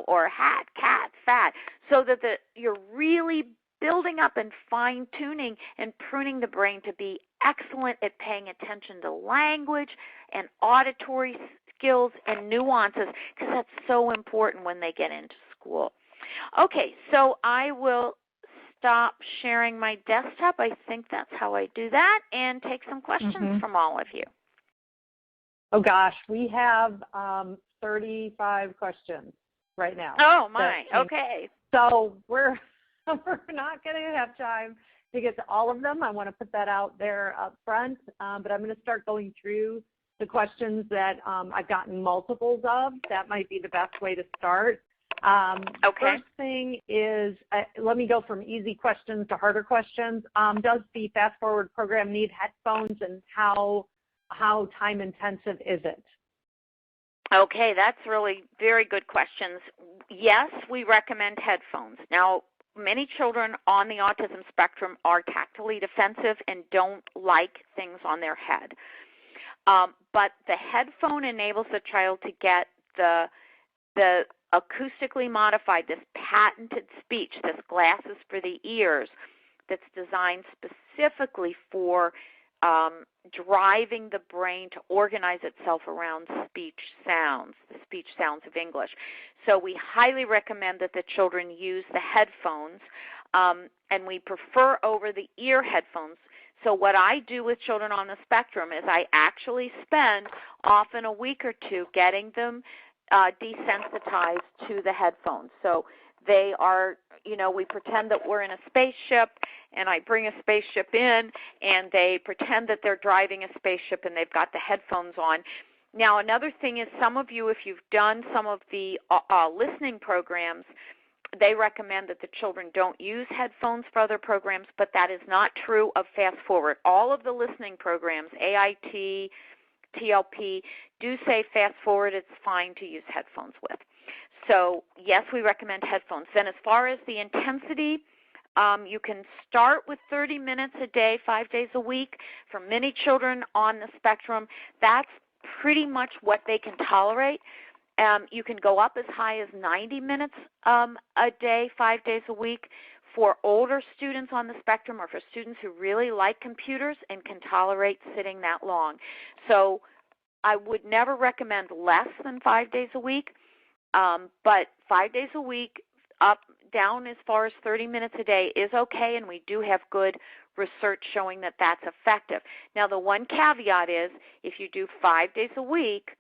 or hat, cat, fat, so that you're really building up and fine-tuning and pruning the brain to be excellent at paying attention to language and auditory skills and nuances, because that's so important when they get into school. Okay, so I will stop sharing my desktop. I think that's how I do that, and take some questions from all of you. Oh, gosh, we have 35 questions right now. Oh, my, okay. So we're not going to have time to get to all of them. I want to put that out there up front, but I'm going to start going through the questions that I've gotten multiples of. That might be the best way to start. Okay. First thing is, let me go from easy questions to harder questions. Does the Fast Forward program need headphones, and how time intensive is it? Okay, that's really very good questions. Yes, we recommend headphones. Now, many children on the autism spectrum are tactily defensive and don't like things on their head. But the headphone enables the child to get the acoustically modified, this patented speech, this glasses for the ears, that's designed specifically for driving the brain to organize itself around speech sounds, the speech sounds of English. So we highly recommend that the children use the headphones, and we prefer over-the-ear headphones. So what I do with children on the spectrum is I actually spend often a week or two getting them desensitized to the headphones. So they are, we pretend that we're in a spaceship, and I bring a spaceship in, and they pretend that they're driving a spaceship, and they've got the headphones on. Now, another thing is, some of you, if you've done some of the listening programs, they recommend that the children don't use headphones for other programs, but that is not true of Fast Forward. All of the listening programs, AIT, TLP, do say Fast Forward it's fine to use headphones with. So, yes, we recommend headphones. Then as far as the intensity, you can start with 30 minutes a day, 5 days a week. For many children on the spectrum, that's pretty much what they can tolerate. You can go up as high as 90 minutes a day, 5 days a week. For older students on the spectrum, or for students who really like computers and can tolerate sitting that long. So I would never recommend less than 5 days a week, but 5 days a week, up, down as far as 30 minutes a day is okay, and we do have good research showing that that's effective. Now, the one caveat is if you do 5 days a week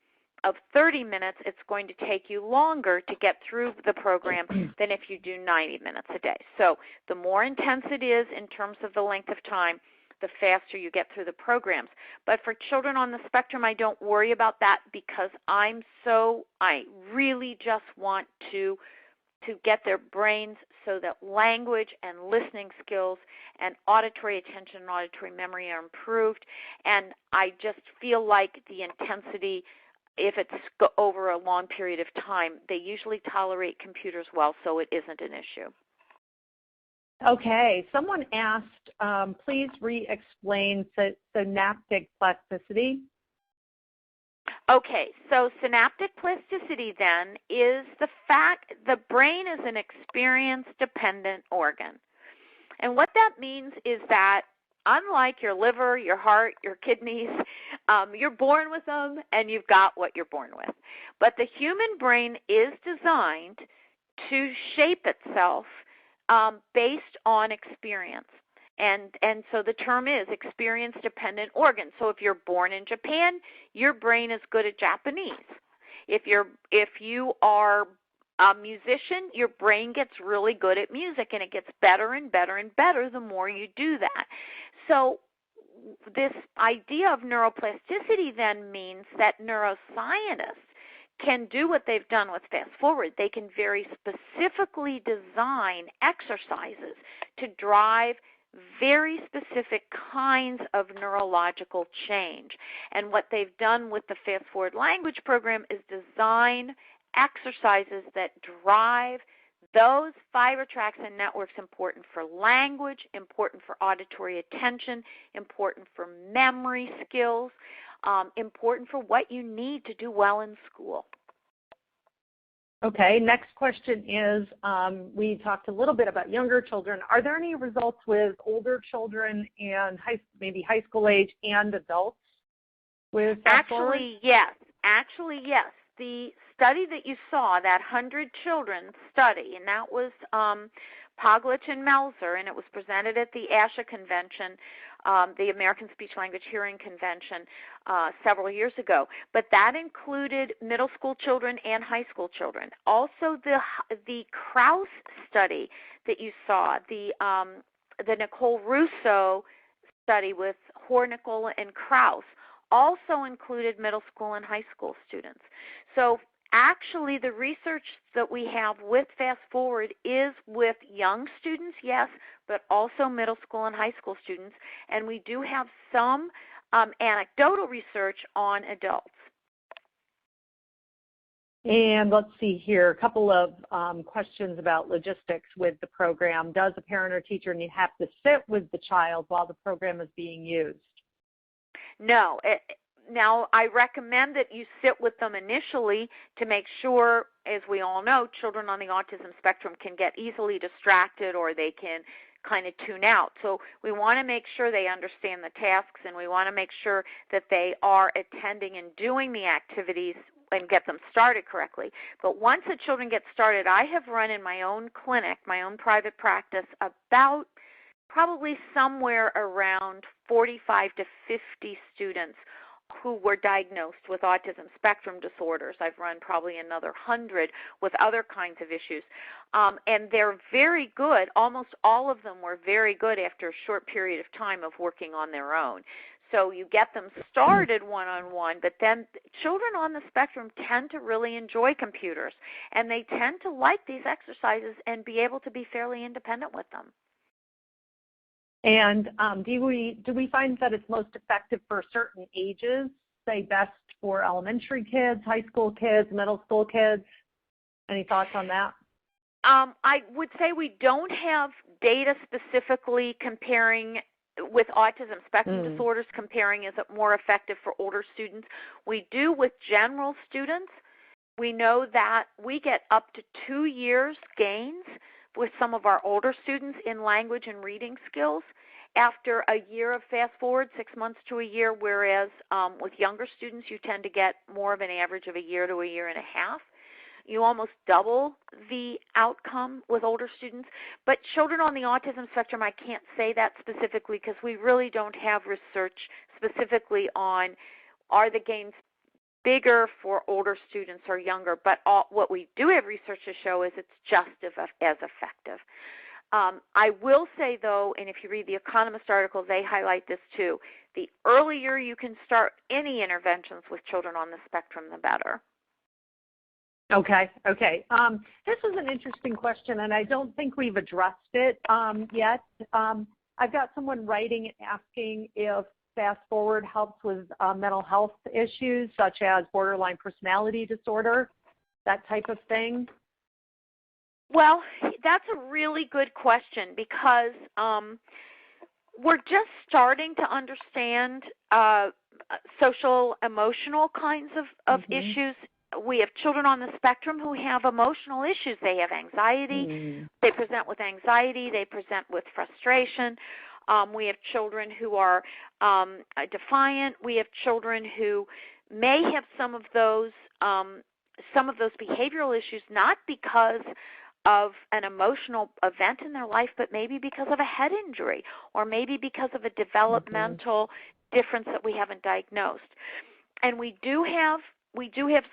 of 30 minutes, it's going to take you longer to get through the program than if you do 90 minutes a day. So the more intense it is in terms of the length of time, the faster you get through the programs. But for children on the spectrum, I don't worry about that because I really just want to get their brains so that language and listening skills and auditory attention and auditory memory are improved. And I just feel like the intensity, if it's over a long period of time, they usually tolerate computers well, so it isn't an issue. Okay, someone asked, please re-explain synaptic plasticity. Okay, so synaptic plasticity then is the fact the brain is an experience-dependent organ. And what that means is that unlike your liver, your heart, your kidneys, you're born with them and you've got what you're born with. But the human brain is designed to shape itself based on experience. And so the term is experience-dependent organ. So if you're born in Japan, your brain is good at Japanese. If you are a musician, your brain gets really good at music, and it gets better and better and better the more you do that. So this idea of neuroplasticity then means that neuroscientists can do what they've done with Fast Forward. They can very specifically design exercises to drive very specific kinds of neurological change. And what they've done with the Fast Forward language program is design exercises that drive those fiber tracks and networks important for language, important for auditory attention, important for memory skills, important for what you need to do well in school. Okay, next question is, we talked a little bit about younger children. Are there any results with older children and maybe high school age and adults with Fast Forward? Actually, yes. The study that you saw, that 100 children study, and that was Poglich and Melzer, and it was presented at the ASHA convention, the American Speech Language Hearing Convention, several years ago. But that included middle school children and high school children. Also, the Krauss study that you saw, the Nicole Russo study with Hornickel and Krauss, also included middle school and high school students. So actually, the research that we have with Fast Forward is with young students, yes, but also middle school and high school students. And we do have some anecdotal research on adults. And let's see here, a couple of questions about logistics with the program. Does a parent or teacher have to sit with the child while the program is being used? No. Now, I recommend that you sit with them initially to make sure, as we all know, children on the autism spectrum can get easily distracted or they can kind of tune out. So we want to make sure they understand the tasks, and we want to make sure that they are attending and doing the activities and get them started correctly. But once the children get started, I have run in my own clinic, my own private practice, about probably somewhere around 45 to 50 students who were diagnosed with autism spectrum disorders. I've run probably another 100 with other kinds of issues. And they're very good. Almost all of them were very good after a short period of time of working on their own. So you get them started one-on-one, but then children on the spectrum tend to really enjoy computers, and they tend to like these exercises and be able to be fairly independent with them. And do we find that it's most effective for certain ages, say best for elementary kids, high school kids, middle school kids? Any thoughts on that? I would say we don't have data specifically comparing with autism spectrum disorders, comparing is it more effective for older students. We do with general students. We know that we get up to 2 years gains with some of our older students in language and reading skills after a year of Fast Forward, 6 months to a year, whereas with younger students you tend to get more of an average of a year to a year and a half. you almost double the outcome with older students. But children on the autism spectrum, I can't say that specifically because we really don't have research specifically on are the gains bigger for older students or younger. But what we do have research to show is it's just as effective. I will say, though, and if you read the Economist article, they highlight this too, the earlier you can start any interventions with children on the spectrum, the better. Okay. This is an interesting question, and I don't think we've addressed it yet. I've got someone writing and asking if Fast Forward helps with mental health issues such as borderline personality disorder, that type of thing. Well, that's a really good question because we're just starting to understand social, emotional kinds of issues. We have children on the spectrum who have emotional issues. They have anxiety. They present with anxiety. They present with frustration. We have children who are defiant. We have children who may have some of those behavioral issues not because of an emotional event in their life, but maybe because of a head injury or maybe because of a developmental difference that we haven't diagnosed. And we do have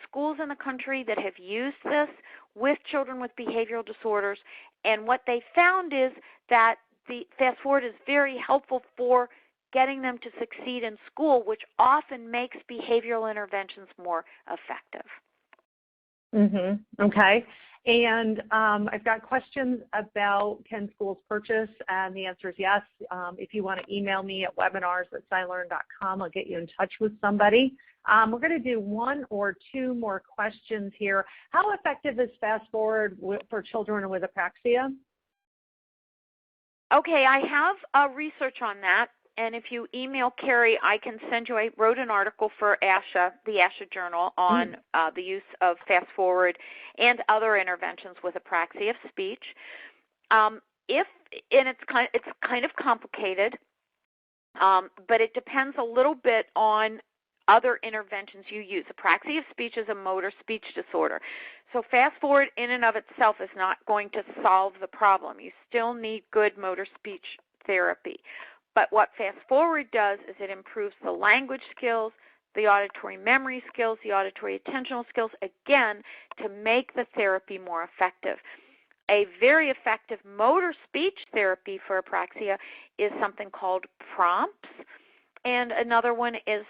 schools in the country that have used this with children with behavioral disorders, and what they found is that the Fast Forward is very helpful for getting them to succeed in school, which often makes behavioral interventions more effective. Okay. And I've got questions about can schools purchase, and the answer is yes. If you want to email me at webinars@scilearn.com, I'll get you in touch with somebody. We're going to do one or two more questions here. How effective is Fast Forward for children with apraxia? Okay, I have research on that. And if you email Carrie, I can send you. I wrote an article for ASHA, the ASHA Journal, on the use of Fast Forward and other interventions with apraxia of speech. It's kind of complicated, but it depends a little bit on other interventions you use. Apraxia of speech is a motor speech disorder. So Fast Forward in and of itself is not going to solve the problem. You still need good motor speech therapy. But what Fast Forward does is it improves the language skills, the auditory memory skills, the auditory attentional skills, again, to make the therapy more effective. A very effective motor speech therapy for apraxia is something called prompts, and another one is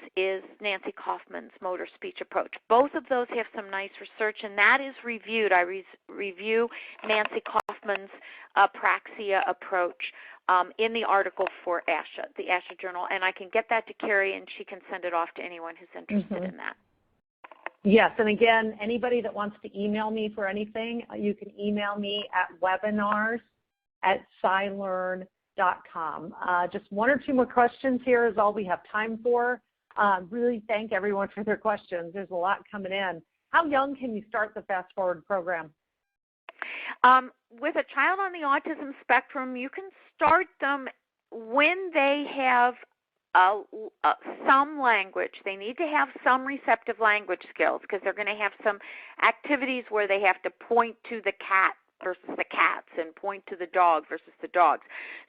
Nancy Kaufman's motor speech approach. Both of those have some nice research, and that is reviewed. I review Nancy Kaufman's apraxia approach in the article for ASHA, the ASHA Journal, and I can get that to Carrie, and she can send it off to anyone who's interested in that. Yes, and again, anybody that wants to email me for anything, you can email me at webinars@scilearn.com. Just one or two more questions here is all we have time for. Really thank everyone for their questions. There's a lot coming in. How young can you start the Fast Forward program? With a child on the autism spectrum, you can start them when they have some language. They need to have some receptive language skills because they're going to have some activities where they have to point to the cat versus the cats and point to the dog versus the dogs.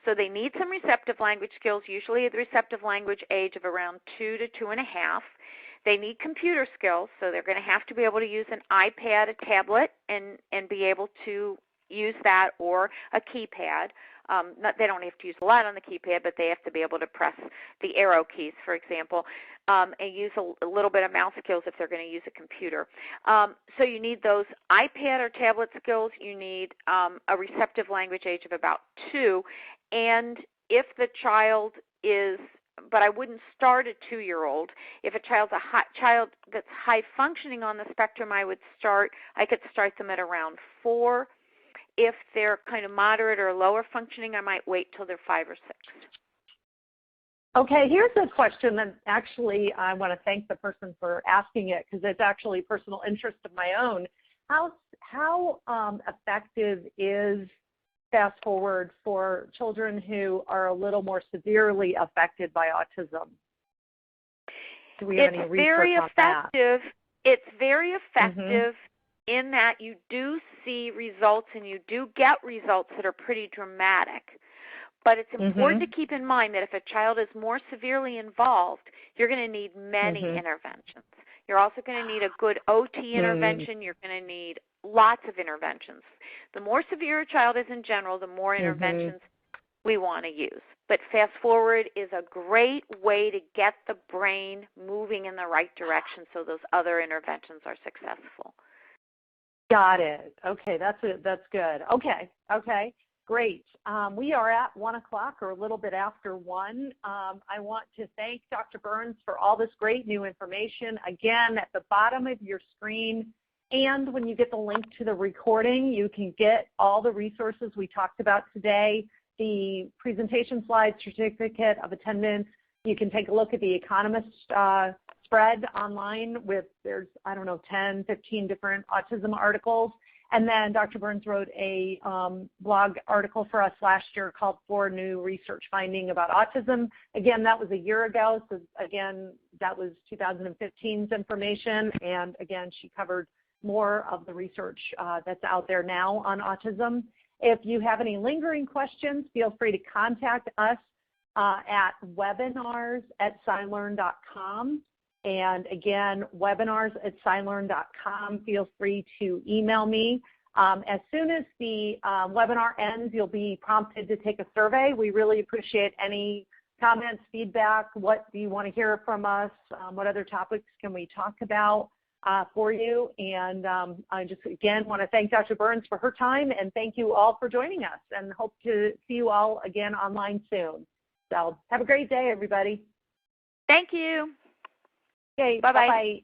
So they need some receptive language skills, usually at the receptive language age of around 2 to 2.5. They need computer skills, so they're going to have to be able to use an iPad, a tablet, and be able to use that or a keypad. They don't have to use a lot on the keypad, but they have to be able to press the arrow keys, for example, and use a little bit of mouse skills if they're going to use a computer. So you need those iPad or tablet skills. You need a receptive language age of about 2. And if the child is, but I wouldn't start a 2-year-old. If a child's child that's high functioning on the spectrum, I could start them at around 4. If they're kind of moderate or lower functioning, I might wait till they're 5 or 6. Okay, here's a question that actually I want to thank the person for asking it because it's actually personal interest of my own. How effective is Fast Forward for children who are a little more severely affected by autism? Do we have any research on that? It's very effective in that you do see results and you do get results that are pretty dramatic. But it's important to keep in mind that if a child is more severely involved, you're going to need many interventions. You're also going to need a good OT intervention. You're going to need lots of interventions. The more severe a child is in general, the more interventions we want to use. But fast forward is a great way to get the brain moving in the right direction so those other interventions are successful. Got it. Okay, that's good. Okay, great. We are at 1 o'clock or a little bit after 1. I want to thank Dr. Burns for all this great new information. Again, at the bottom of your screen, and when you get the link to the recording, you can get all the resources we talked about today, the presentation slides, certificate of attendance. You can take a look at the Economist spread online with, there's, 10, 15 different autism articles. And then Dr. Burns wrote a blog article for us last year called 4 New Research Finding About Autism. Again, that was a year ago, so again, that was 2015's information. And again, she covered more of the research that's out there now on autism. If you have any lingering questions, feel free to contact us at webinars@scilearn.com. And again, webinars@scilearn.com. Feel free to email me. As soon as the webinar ends, you'll be prompted to take a survey. We really appreciate any comments, feedback. What do you want to hear from us? What other topics can we talk about for you? And I just, again, want to thank Dr. Burns for her time, and thank you all for joining us, and hope to see you all again online soon. So have a great day, everybody. Thank you. Okay, bye-bye. Bye-bye.